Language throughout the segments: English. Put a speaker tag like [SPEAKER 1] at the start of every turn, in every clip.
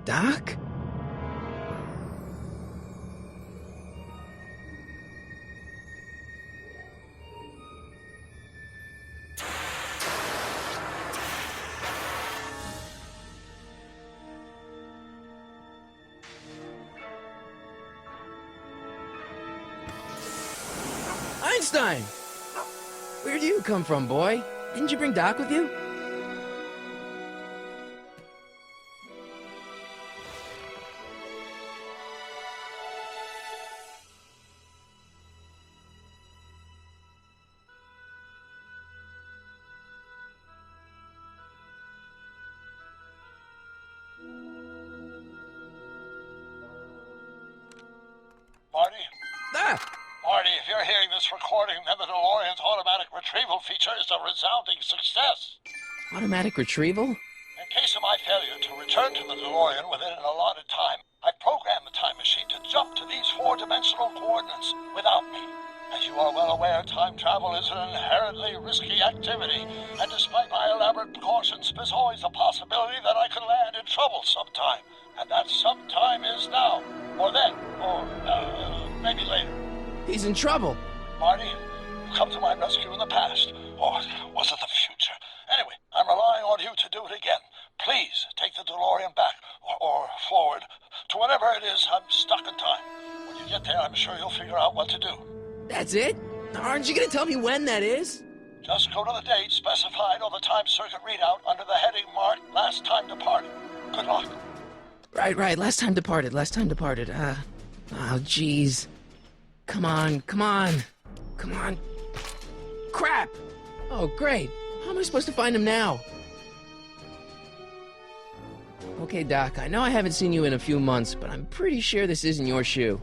[SPEAKER 1] Doc? Einstein! Where'd you come from, boy? Didn't you bring Doc with you?
[SPEAKER 2] Marty?
[SPEAKER 1] Ah!
[SPEAKER 2] Marty, if you're hearing this recording, then the DeLorean's automatic retrieval feature is a resounding success.
[SPEAKER 1] Automatic retrieval?
[SPEAKER 2] In case of my failure to return to the DeLorean within an allotted time, I programmed the time machine to jump to these four-dimensional coordinates without me. As you are well aware, time travel is an inherently risky activity, and despite my elaborate precautions, there's always a possibility that I could land in trouble sometime. And that sometime is now, or then, or maybe later.
[SPEAKER 1] He's in trouble.
[SPEAKER 2] Marty, you come to my rescue in the past, or was it the future? Anyway, I'm relying on you to do it again. Please take the DeLorean back, or forward, to whatever it is. I'm stuck in time. When you get there, I'm sure you'll figure out what to do.
[SPEAKER 1] That's it? Aren't you gonna tell me when that is?
[SPEAKER 2] Just go to the date specified on the time circuit readout under the heading marked Last Time Departed. Good luck.
[SPEAKER 1] Right. Last time departed. Oh, jeez. Come on. Crap! Oh, great. How am I supposed to find him now? Okay, Doc, I know I haven't seen you in a few months, but I'm pretty sure this isn't your shoe.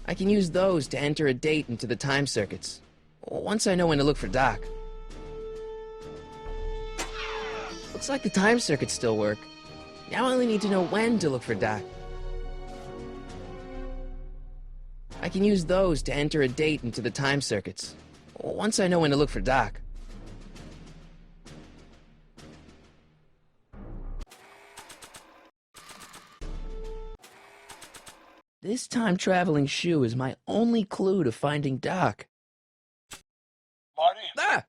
[SPEAKER 1] I can use those to enter a date into the time circuits. Once I know when to look for Doc. Looks like the time circuits still work. Now I only need to know when to look for Doc. I can use those to enter a date into the time circuits. Once I know when to look for Doc. This time-traveling shoe is my only clue to finding Doc.
[SPEAKER 2] Marty?
[SPEAKER 1] Ah!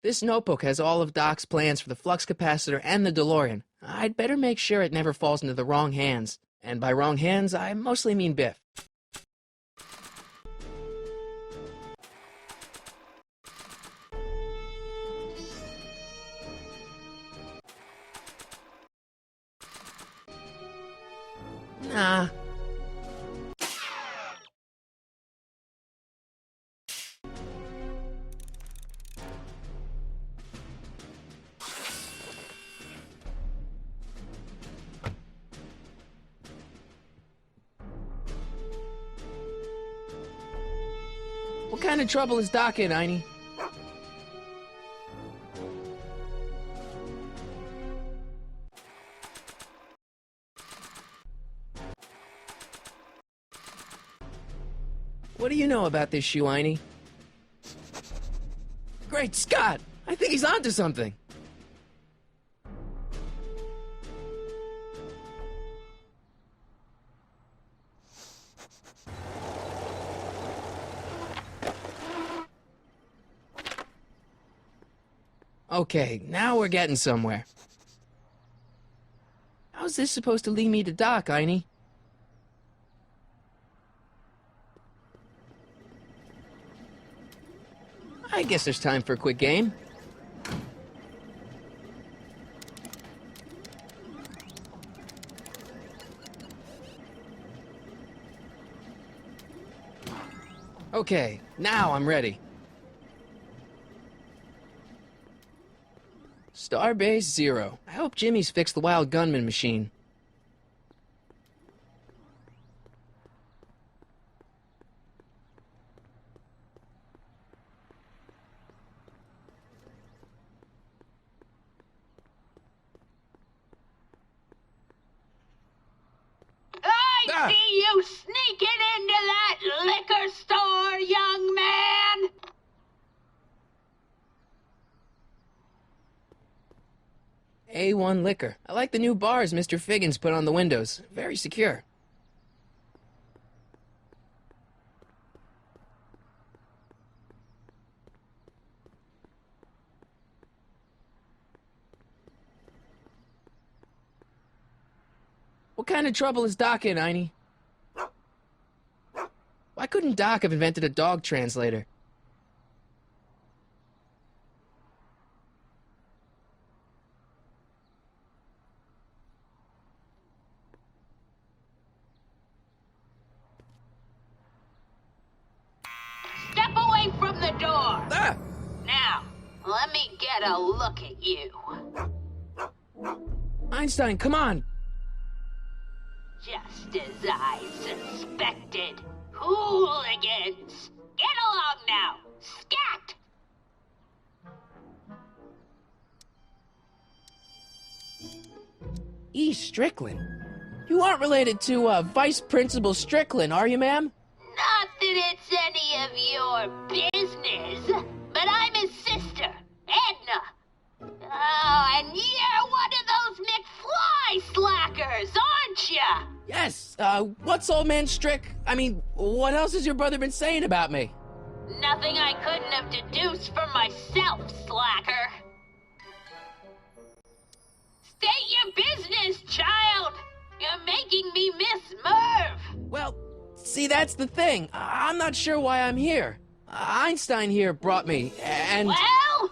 [SPEAKER 1] This notebook has all of Doc's plans for the flux capacitor and the DeLorean. I'd better make sure it never falls into the wrong hands. And by wrong hands, I mostly mean Biff. Nah. What kind of trouble is Doc in, Einie? What do you know about this shoe, Einie? Great Scott! I think he's onto something! Okay, now we're getting somewhere. How's this supposed to lead me to Doc, Einie? I guess there's time for a quick game. Okay, now I'm ready. Starbase 0. I hope Jimmy's fixed the Wild Gunman machine.
[SPEAKER 3] I see you sneaking into that liquor store, young man!
[SPEAKER 1] A1 liquor. I like the new bars Mr. Figgins put on the windows. Very secure. What kind of trouble is Doc in, Einie? Why couldn't Doc have invented a dog translator?
[SPEAKER 3] Step away from the door.
[SPEAKER 1] Ah!
[SPEAKER 3] Now, let me get a look at you.
[SPEAKER 1] Einstein, come on!
[SPEAKER 3] Just as I suspected. Hooligans! Get along now! Scat!
[SPEAKER 1] E. Strickland. You aren't related to, Vice Principal Strickland, are you, ma'am?
[SPEAKER 3] Not that it's any of your business, but I'm his sister, Edna. Oh, and you're one of those McFly slackers, aren't ya?
[SPEAKER 1] Yes, what's old man what else has your brother been saying about me?
[SPEAKER 3] Nothing I couldn't have deduced for myself, slacker. State your business, child. You're making me miss Merv.
[SPEAKER 1] Well, see, that's the thing. I'm not sure why I'm here. Einstein here brought me, and...
[SPEAKER 3] Well?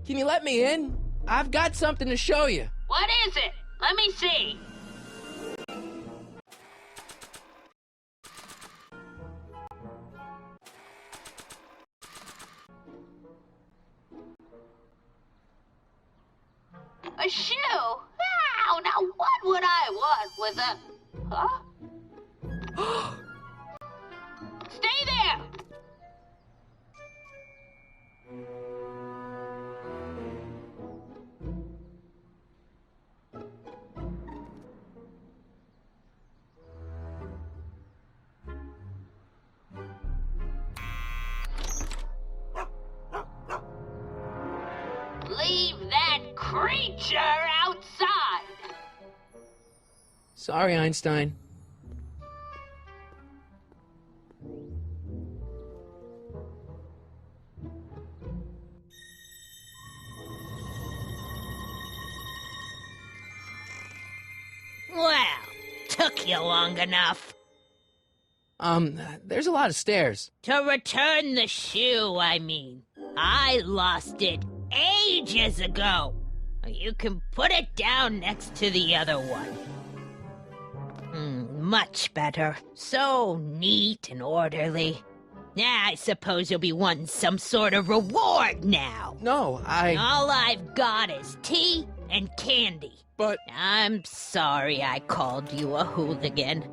[SPEAKER 1] Can you let me in? I've got something to show you.
[SPEAKER 3] What is it? Let me see. A shoe? Wow, now what would I want with a... Huh? Stay there! Leave that creature outside!
[SPEAKER 1] Sorry, Einstein.
[SPEAKER 3] Well, took you long enough.
[SPEAKER 1] There's a lot of stairs.
[SPEAKER 3] To return the shoe, I mean. I lost it ages ago. You can put it down next to the other one. Much better. So neat and orderly. I suppose you'll be wanting some sort of reward now.
[SPEAKER 1] No,
[SPEAKER 3] All I've got is tea and candy.
[SPEAKER 1] But...
[SPEAKER 3] I'm sorry I called you a hooligan.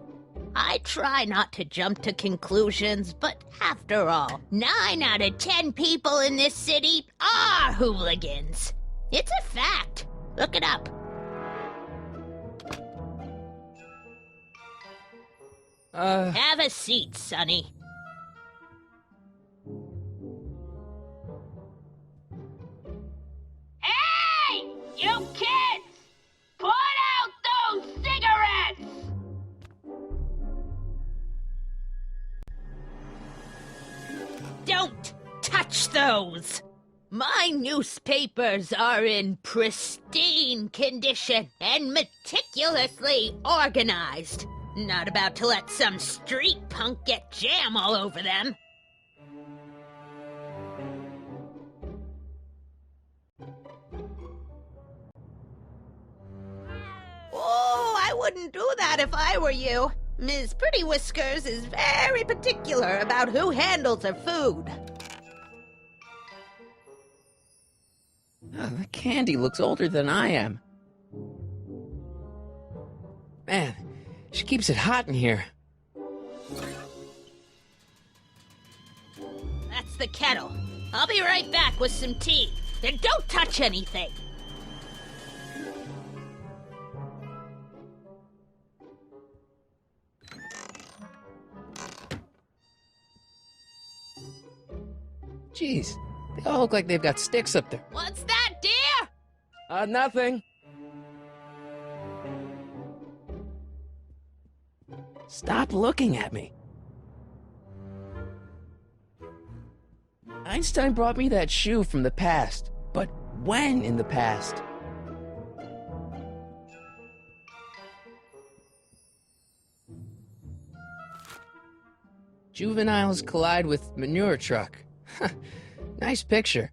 [SPEAKER 3] I try not to jump to conclusions, but after all, 9 out of 10 people in this city are hooligans. It's a fact. Look it up. Have a seat, Sonny. Hey! You kids! Put out those cigarettes! Don't touch those! My newspapers are in pristine condition and meticulously organized. Not about to let some street punk get jam all over them. Oh, I wouldn't do that if I were you. Ms. Pretty Whiskers is very particular about who handles her food.
[SPEAKER 1] The candy looks older than I am. Man, she keeps it hot in here.
[SPEAKER 3] That's the kettle. I'll be right back with some tea. Then don't touch anything.
[SPEAKER 1] Geez, They all look like they've got sticks up there.
[SPEAKER 3] What's that, dear?
[SPEAKER 1] Nothing. Stop looking at me. Einstein brought me that shoe from the past, but when in the past? Juveniles collide with manure truck. Nice picture.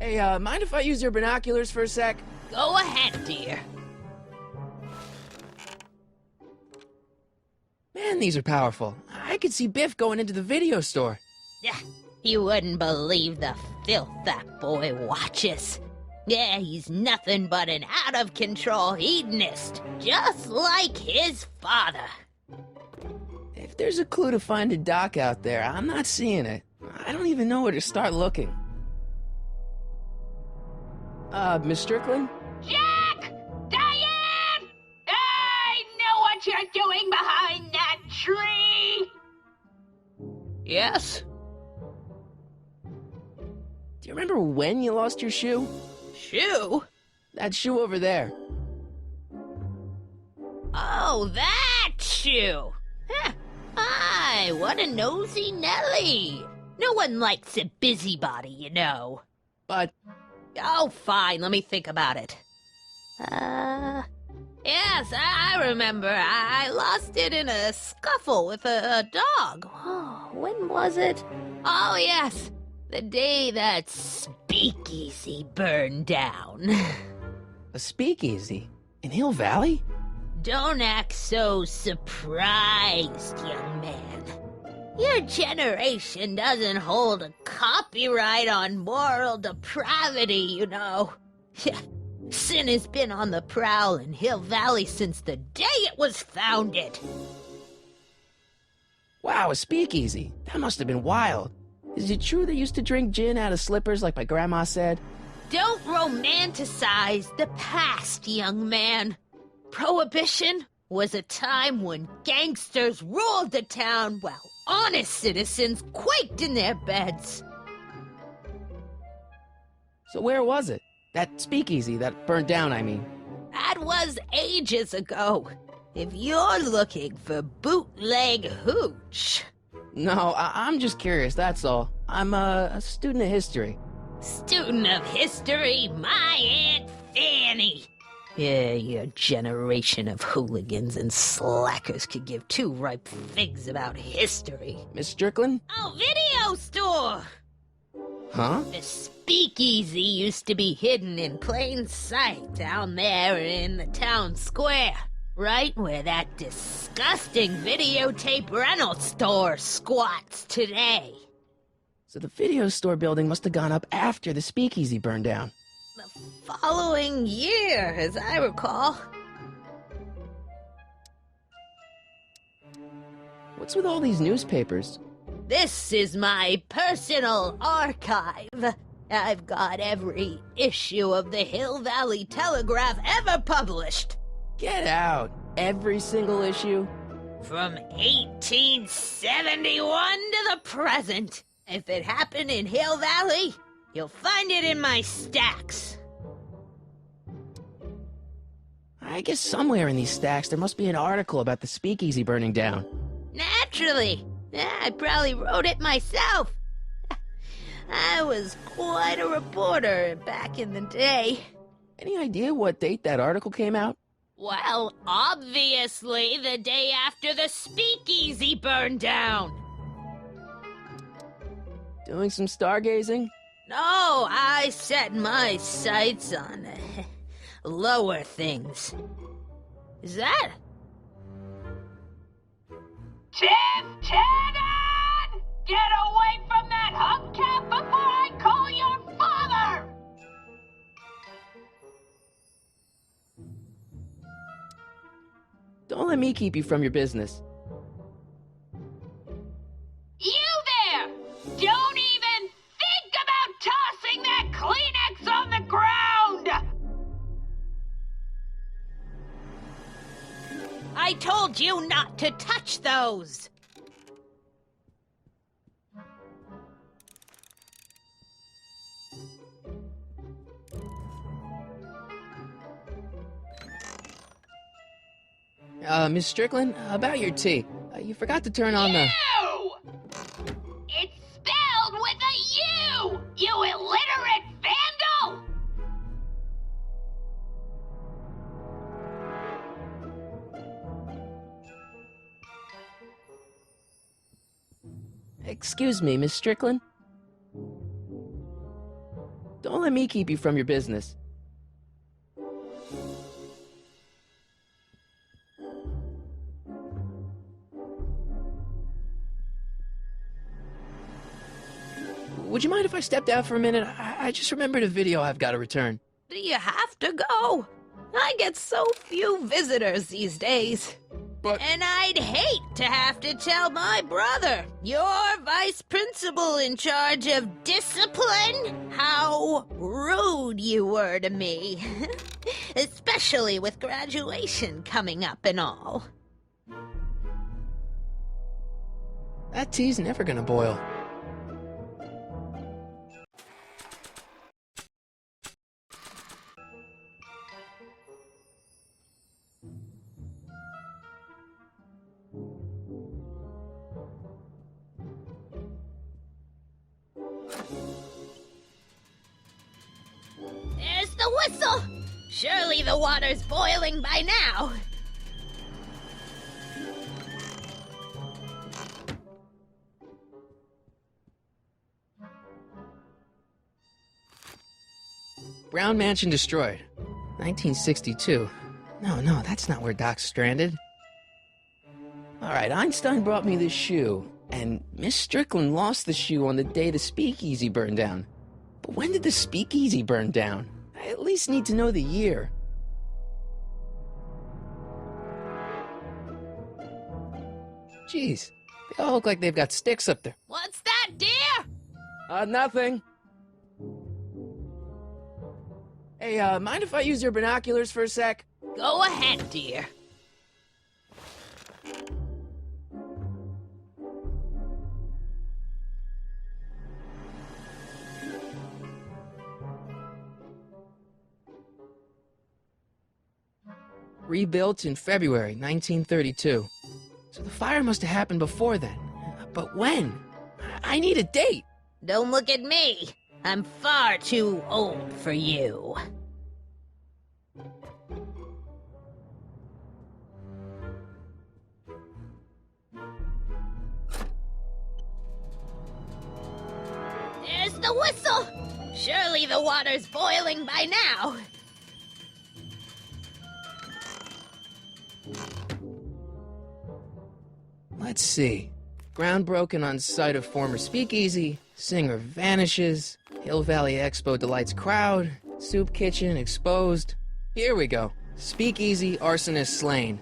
[SPEAKER 1] Hey, mind if I use your binoculars for a sec?
[SPEAKER 3] Go ahead, dear.
[SPEAKER 1] Man, these are powerful. I could see Biff going into the video store.
[SPEAKER 3] Yeah, you wouldn't believe the filth that boy watches. Yeah, he's nothing but an out-of-control hedonist, just like his father.
[SPEAKER 1] If there's a clue to finding Doc out there, I'm not seeing it. I don't even know where to start looking. Miss Strickland?
[SPEAKER 3] Jack! Diane! I know what you're doing behind that tree! Yes?
[SPEAKER 1] Do you remember when you lost your shoe?
[SPEAKER 3] Shoe?
[SPEAKER 1] That shoe over there.
[SPEAKER 3] Oh, that shoe! Huh. Aye, what a nosy Nelly! No one likes a busybody, you know.
[SPEAKER 1] But
[SPEAKER 3] Oh, fine, let me think about it. Yes, I remember. I lost it in a scuffle with a dog. Oh, when was it? Oh, yes, the day that speakeasy burned down.
[SPEAKER 1] a speakeasy in Hill Valley?
[SPEAKER 3] Don't act so surprised, young man. Your generation doesn't hold a copyright on moral depravity, you know. Sin has been on the prowl in Hill Valley since the day it was founded.
[SPEAKER 1] Wow, a speakeasy. That must have been wild. Is it true they used to drink gin out of slippers like my grandma said?
[SPEAKER 3] Don't romanticize the past, young man. Prohibition was a time when gangsters ruled the town while honest citizens quaked in their beds.
[SPEAKER 1] So where was it? That speakeasy that burned down, I mean.
[SPEAKER 3] That was ages ago. If you're looking for bootleg hooch.
[SPEAKER 1] No, I'm just curious, that's all. I'm a student of history.
[SPEAKER 3] Student of history, my Aunt Fanny. Yeah, your generation of hooligans and slackers could give two ripe figs about history.
[SPEAKER 1] Miss Strickland?
[SPEAKER 3] Oh, video store!
[SPEAKER 1] Huh?
[SPEAKER 3] The speakeasy used to be hidden in plain sight down there in the town square. Right where that disgusting videotape rental store squats today.
[SPEAKER 1] So the video store building must have gone up after the speakeasy burned down.
[SPEAKER 3] The following year, as I recall.
[SPEAKER 1] What's with all these newspapers?
[SPEAKER 3] This is my personal archive. I've got every issue of the Hill Valley Telegraph ever published.
[SPEAKER 1] Get out! Every single issue?
[SPEAKER 3] From 1871 to the present. If it happened in Hill Valley, you'll find it in my stacks.
[SPEAKER 1] I guess somewhere in these stacks there must be an article about the speakeasy burning down.
[SPEAKER 3] Naturally. I probably wrote it myself. I was quite a reporter back in the day.
[SPEAKER 1] Any idea what date that article came out?
[SPEAKER 3] Well, obviously the day after the speakeasy burned down.
[SPEAKER 1] Doing some stargazing?
[SPEAKER 3] No, I set my sights on lower things. Is that? Tennon! Get away from that hubcap before I call your father!
[SPEAKER 1] Don't let me keep you from your business.
[SPEAKER 3] You there! Don't even think about tossing that Kleenex on the ground! I told told you not to touch those!
[SPEAKER 1] Miss Strickland, about your tea. You forgot to turn on the...
[SPEAKER 3] You! It's spelled with a U! You illiterate vandal!
[SPEAKER 1] Excuse me, Miss Strickland? Don't let me keep you from your business. Would you mind if I stepped out for a minute? I just remembered a video I've got to return.
[SPEAKER 3] Do you have to go? I get so few visitors these days.
[SPEAKER 1] But...
[SPEAKER 3] And I'd hate to have to tell my brother, your vice principal in charge of discipline, how rude you were to me. Especially with graduation coming up and all.
[SPEAKER 1] That tea's never gonna boil.
[SPEAKER 3] There's the whistle! Surely the water's boiling by now.
[SPEAKER 1] Brown Mansion destroyed. 1962. No, that's not where Doc's stranded. Alright, Einstein brought me this shoe, and Miss Strickland lost the shoe on the day the speakeasy burned down. But when did the speakeasy burn down? I at least need to know the year. Jeez, they all look like they've got sticks up there.
[SPEAKER 3] What's that, dear?
[SPEAKER 1] Nothing. Hey, mind if I use your binoculars for a sec?
[SPEAKER 3] Go ahead, dear.
[SPEAKER 1] Rebuilt in February 1932. So the fire must have happened before then. But when? I need a date.
[SPEAKER 3] Don't look at me. I'm far too old for you. There's the whistle! Surely the water's boiling by now.
[SPEAKER 1] Let's see. Ground broken on site of former speakeasy. Singer vanishes. Hill Valley Expo delights crowd. Soup kitchen exposed. Here we go. Speakeasy arsonist slain.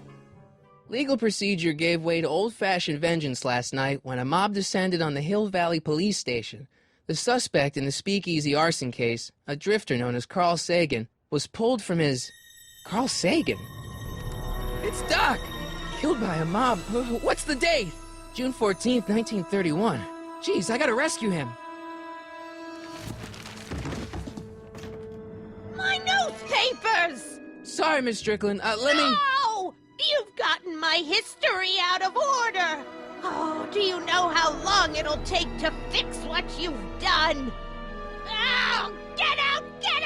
[SPEAKER 1] Legal procedure gave way to old-fashioned vengeance last night when a mob descended on the Hill Valley police station. The suspect in the speakeasy arson case, a drifter known as Carl Sagan, was pulled from his... Carl Sagan? It's Doc! Killed by a mob. What's the date? June 14th, 1931. Jeez, I gotta rescue him.
[SPEAKER 3] My newspapers!
[SPEAKER 1] Sorry, Miss Strickland. Let me...
[SPEAKER 3] No! You've gotten my history out of order! Oh, do you know how long it'll take to fix what you've done? Oh, get out! Get